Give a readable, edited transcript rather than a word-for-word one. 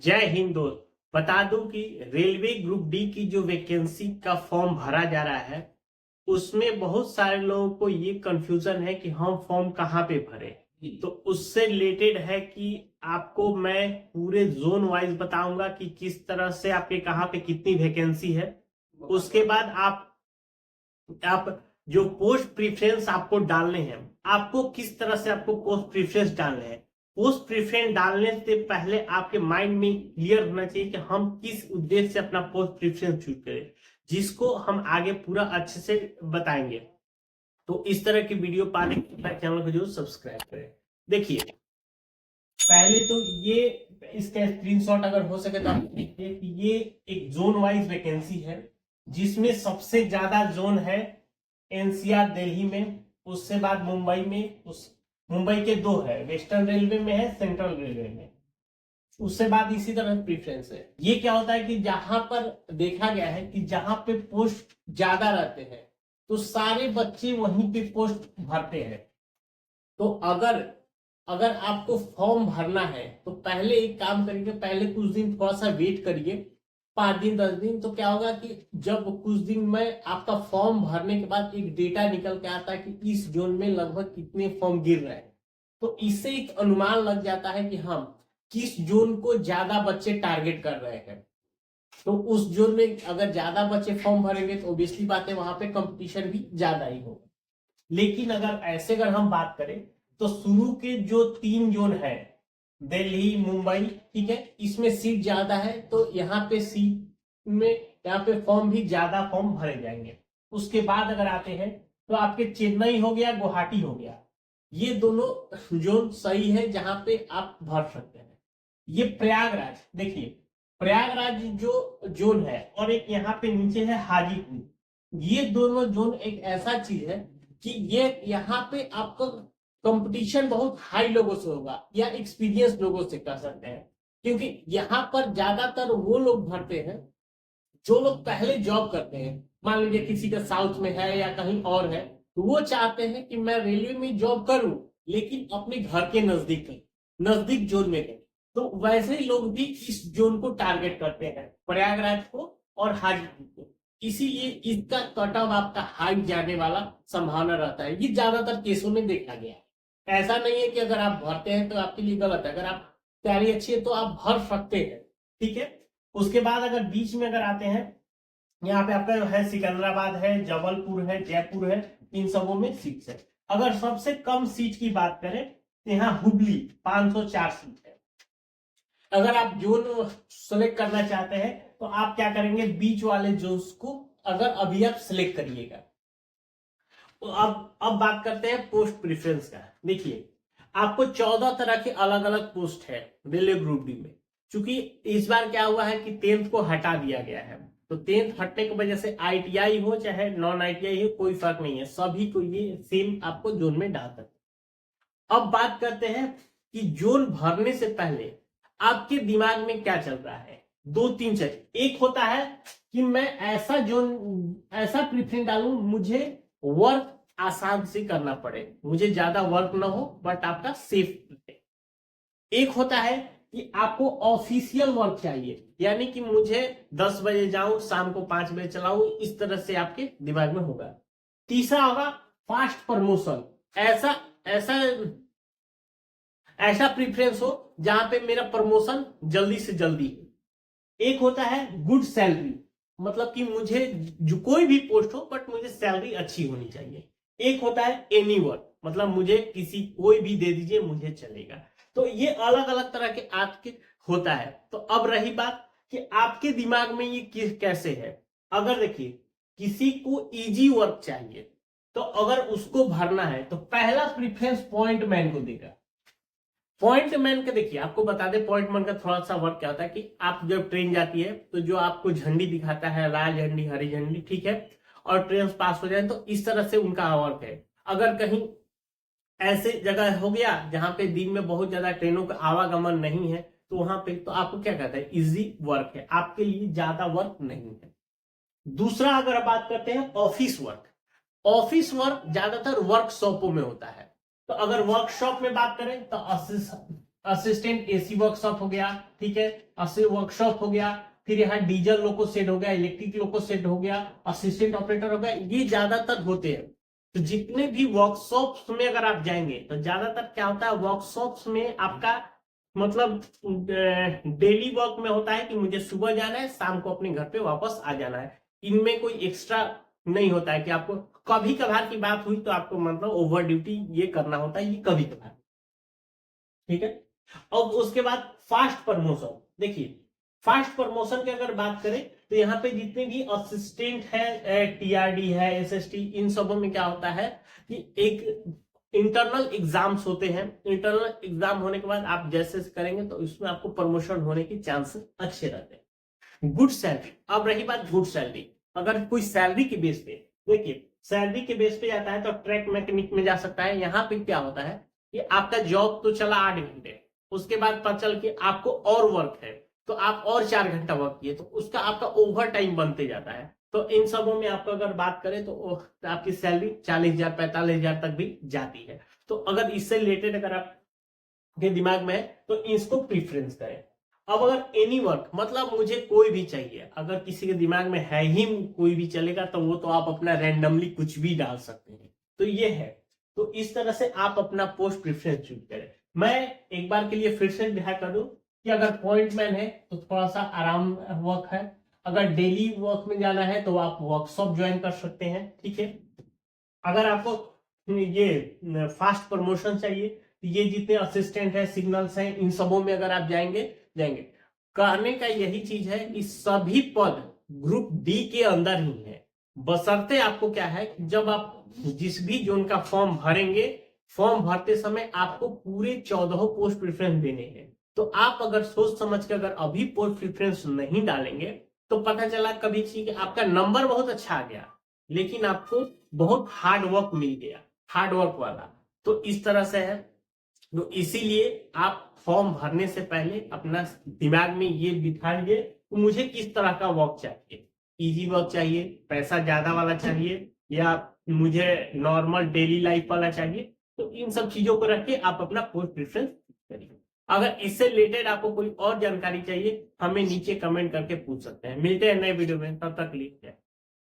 जय हिंद दोस्त। बता दूं कि रेलवे ग्रुप डी की जो वैकेंसी का फॉर्म भरा जा रहा है उसमें बहुत सारे लोगों को ये कंफ्यूजन है कि हम फॉर्म कहाँ पे भरे। तो उससे रिलेटेड है कि आपको मैं पूरे जोन वाइज बताऊंगा कि किस तरह से आपके कहाँ पे कितनी वैकेंसी है। उसके बाद आप जो पोस्ट प्रीफरेंस आपको डालने हैं, आपको किस तरह से आपको पोस्ट प्रीफरेंस डालने हैं। पोस्ट प्रीफरेंस डालने से पहले आपके माइंड में क्लियर होना चाहिए कि हम किस उद्देश्य से अपना पोस्ट प्रीफरेंस चूज करें, जिसको हम आगे पूरा अच्छे से बताएंगे। तो इस तरह की वीडियो पाने के लिए चैनल को जरूर सब्सक्राइब करें। देखिए, पहले तो ये इसका स्क्रीनशॉट अगर हो सके तो आप देखिए कि ये एक जोन वाइज वैकेंसी है, जिसमें सबसे ज्यादा जोन है एनसीआर दिल्ली में, उससे बाद मुंबई में, उस मुंबई के दो है, वेस्टर्न रेलवे में है, सेंट्रल रेलवे में, उससे बाद इसी तरह प्रीफरेंस है। ये क्या होता है कि जहां पर देखा गया है कि जहां पे पोस्ट ज्यादा रहते हैं तो सारे बच्चे वहीं पे पोस्ट भरते हैं। तो अगर अगर आपको फॉर्म भरना है तो पहले एक काम करिए, पहले कुछ दिन थोड़ा सा वेट करिए, 5 दिन 10 दिन। तो क्या होगा कि जब कुछ दिन में आपका फॉर्म भरने के बाद एक डेटा निकल के आता है कि इस जोन में लगभग कितने फॉर्म गिर रहे हैं, तो इससे एक अनुमान लग जाता है कि हम किस जोन को ज्यादा बच्चे टारगेट कर रहे हैं। तो उस जोन में अगर ज्यादा बच्चे फॉर्म भरेंगे तो ऑब्वियसली बात है वहां पे कंपटीशन भी ज्यादा ही होगा। लेकिन अगर ऐसे अगर हम बात करें तो शुरू के जो 3 जोन है, दिल्ली मुंबई, ठीक है, इसमें सीट ज्यादा है तो यहाँ पे सीट में यहाँ पे फॉर्म भी ज्यादा फॉर्म भरे जाएंगे। उसके बाद अगर आते हैं तो आपके चेन्नई हो गया, गुवाहाटी हो गया, ये दोनों जोन सही है जहां पे आप भर सकते हैं। ये प्रयागराज, देखिए प्रयागराज जो जोन है, और एक यहाँ पे नीचे है हाजीपुर, ये दोनों जोन एक ऐसा चीज है कि ये यहाँ पे आपको कंपटीशन बहुत हाई लोगों से होगा या एक्सपीरियंस लोगों से कर सकते हैं, क्योंकि यहाँ पर ज्यादातर वो लोग भरते हैं जो लोग पहले जॉब करते हैं। मान लीजिए किसी का साउथ में है या कहीं और है, तो वो चाहते हैं कि मैं रेलवे में जॉब करूं लेकिन अपने घर के नजदीक नजदीक जोन में करूं। तो वैसे ही लोग भी इस जोन को टारगेट करते हैं, प्रयागराज को और हाजीपुर को। इसीलिए इसका कट ऑफ आपका हाई जाने वाला संभावना रहता है। ये ज्यादातर केसों में देखा गया है। ऐसा नहीं है कि अगर आप भरते हैं तो आपके लिए गलत है, अगर आप तैयारी अच्छी है तो आप भर सकते हैं, ठीक है। उसके बाद अगर बीच में अगर आते हैं, यहाँ पे आपका है सिकंदराबाद है, जबलपुर है, जयपुर है, इन सबों में सीट है। अगर सबसे कम सीट की बात करें तो यहाँ हुबली 504 सीट है। अगर आप जोन सेलेक्ट करना चाहते हैं तो आप क्या करेंगे, बीच वाले जोन्स को अगर अभी आप सिलेक्ट करिएगा। तो अब बात करते हैं पोस्ट प्रेफरेंस का। देखिए, आपको 14 तरह के अलग अलग पोस्ट है रेलवे ग्रुप डी में। चूंकि इस बार क्या हुआ है कि 10th को हटा दिया गया है, तो 10th हटने की वजह से आईटीआई हो चाहे नॉन आईटीआई हो कोई फर्क नहीं है, सभी को ये सेम आपको जोन में डाल सकते। अब बात करते हैं कि जोन भरने से पहले आपके दिमाग में क्या चल रहा है। 2-3 चीज, एक होता है कि मैं ऐसा जोन ऐसा प्रीफरेंस डालूं मुझे वर्क आसान से करना पड़े, मुझे ज्यादा वर्क ना हो बट आपका सेफ रहे। एक होता है कि आपको ऑफिशियल वर्क चाहिए, यानी कि मुझे 10 बजे जाऊं शाम को 5 बजे चलाऊं, इस तरह से आपके दिमाग में होगा। तीसरा होगा फास्ट प्रमोशन, ऐसा ऐसा ऐसा प्रीफरेंस हो जहां पे मेरा प्रमोशन जल्दी से जल्दी हो। एक होता है गुड सैलरी, मतलब कि मुझे जो कोई भी पोस्ट हो बट मुझे सैलरी अच्छी होनी चाहिए। एक होता है एनी वर्क, मतलब मुझे किसी कोई भी दे दीजिए मुझे चलेगा। तो ये अलग अलग तरह के आपके होता है। तो अब रही बात कि आपके दिमाग में ये कैसे है। अगर देखिए किसी को इजी वर्क चाहिए तो अगर उसको भरना है तो पहला प्रीफरेंस पॉइंट मैन को देगा। पॉइंट मैन का देखिए, आपको बता दें पॉइंट मैन का थोड़ा सा वर्क क्या होता है कि आप जब ट्रेन जाती है तो जो आपको झंडी दिखाता है, लाल झंडी हरी झंडी, ठीक है, और ट्रेन पास हो जाए तो इस तरह से उनका वर्क है। अगर कहीं ऐसे जगह हो गया जहां पे दिन में बहुत ज्यादा ट्रेनों का आवागमन नहीं है तो वहां पे तो आपको क्या कहता है, इजी वर्क है, आपके लिए ज्यादा वर्क नहीं है। दूसरा अगर बात करते हैं ऑफिस वर्क, ऑफिस वर्क ज्यादातर वर्कशॉपों में होता है। तो अगर वर्कशॉप में बात करें तो असिस्टेंट एसी वर्कशॉप हो गया, ठीक है, वर्कशॉप हो गया, फिर यहाँ डीजल लोको सेट हो गया, इलेक्ट्रिक लोको सेट हो गया, असिस्टेंट ऑपरेटर हो गया, ये ज्यादातर होते हैं। तो जितने भी वर्कशॉप्स में अगर आप जाएंगे तो ज्यादातर क्या होता है, वर्कशॉप्स में आपका मतलब डेली वर्क में होता है कि मुझे सुबह जाना है, शाम को अपने घर पे वापस आ जाना है। इनमें कोई एक्स्ट्रा नहीं होता है कि आपको कभी कभार की बात हुई तो आपको मतलब ओवर ड्यूटी ये करना होता है, ये कभी कभार, ठीक है। अब उसके बाद फास्ट प्रमोशन, देखिए फास्ट प्रमोशन की अगर बात करें तो यहाँ पे जितने भी असिस्टेंट है, टीआरडी है, एसएसटी, इन सबों में क्या होता है कि एक इंटरनल एग्जाम्स होते हैं। इंटरनल एग्जाम होने के बाद आप जैसे करेंगे तो इसमें आपको प्रमोशन होने के चांसेस अच्छे रहते हैं। गुड सैलरी, अब रही बात गुड सैलरी, अगर कोई सैलरी के बेस पे, देखिए सैलरी के बेस पे जाता है तो ट्रैक मैकेनिक में जा सकता है। यहाँ पे क्या होता है कि आपका जॉब तो चला 8 घंटे, उसके बाद पता चल के आपको और वर्क है तो आप और 4 घंटा वर्क किए तो उसका आपका ओवर टाइम बनते जाता है। तो इन सबों में आपको अगर बात करें तो आपकी सैलरी 40,000 45,000 तक भी जाती है। तो अगर इससे रिलेटेड अगर आपके दिमाग में है तो इसको प्रीफरेंस करें। अब अगर एनी वर्क, मतलब मुझे कोई भी चाहिए, अगर किसी के दिमाग में है ही कोई भी चलेगा तो वो तो आप अपना रैंडमली कुछ भी डाल सकते हैं, तो ये है। तो इस तरह से आप अपना पोस्ट प्रेफरेंस चूज करें। मैं एक बार के लिए फिर से ध्यान कर दूं कि अगर पॉइंटमैन है तो थोड़ा सा आराम वर्क है, अगर डेली वर्क में जाना है तो आप वर्कशॉप ज्वाइन कर सकते हैं, ठीक है। अगर आपको ये फास्ट प्रमोशन चाहिए तो ये जितने असिस्टेंट है, सिग्नल्स हैं, इन सबों में अगर आप जाएंगे जाएंगे कहने का यही चीज है कि सभी पद ग्रुप डी के अंदर ही है, बशर्ते आपको क्या है कि जब आप जिस भी जोन का फॉर्म भरेंगे, फॉर्म भरते समय आपको पूरे 14 पोस्ट प्रेफरेंस देने हैं। तो आप अगर सोच समझ के अगर अभी पोस्ट प्रेफरेंस नहीं डालेंगे तो पता चला कभी कि आपका नंबर बहुत अच्छा आ गया लेकिन आपको बहुत हार्ड वर्क मिल गया, हार्ड वर्क वाला। तो इस तरह से है। तो इसीलिए आप फॉर्म भरने से पहले अपना दिमाग में ये बिठा लीजिए तो मुझे किस तरह का वर्क चाहिए, इजी वर्क चाहिए, पैसा ज्यादा वाला चाहिए, या मुझे नॉर्मल डेली लाइफ वाला चाहिए। तो इन सब चीजों को रख के आप अपना पोस्ट प्रेफरेंस करिए। अगर इससे रिलेटेड आपको कोई और जानकारी चाहिए हमें नीचे कमेंट करके पूछ सकते हैं। मिलते हैं नए वीडियो में, तब तक के लिए।